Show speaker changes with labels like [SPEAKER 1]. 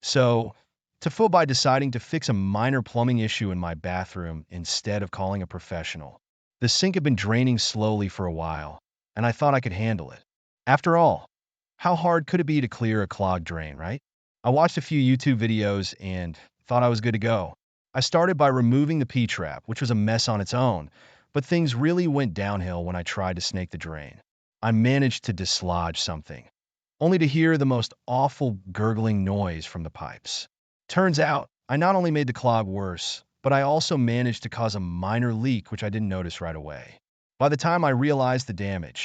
[SPEAKER 1] So, TIFU by deciding to fix a minor plumbing issue in my bathroom instead of calling a professional. The sink had been draining slowly for a while, and I thought I could handle it. After all, how hard could it be to clear a clogged drain, right? I watched a few YouTube videos and thought I was good to go. I started by removing the P-trap, which was a mess on its own, but things really went downhill when I tried to snake the drain. I managed to dislodge something, only to hear the most awful gurgling noise from the pipes. Turns out, I not only made the clog worse, but I also managed to cause a minor leak which I didn't notice right away. By the time I realized the damage,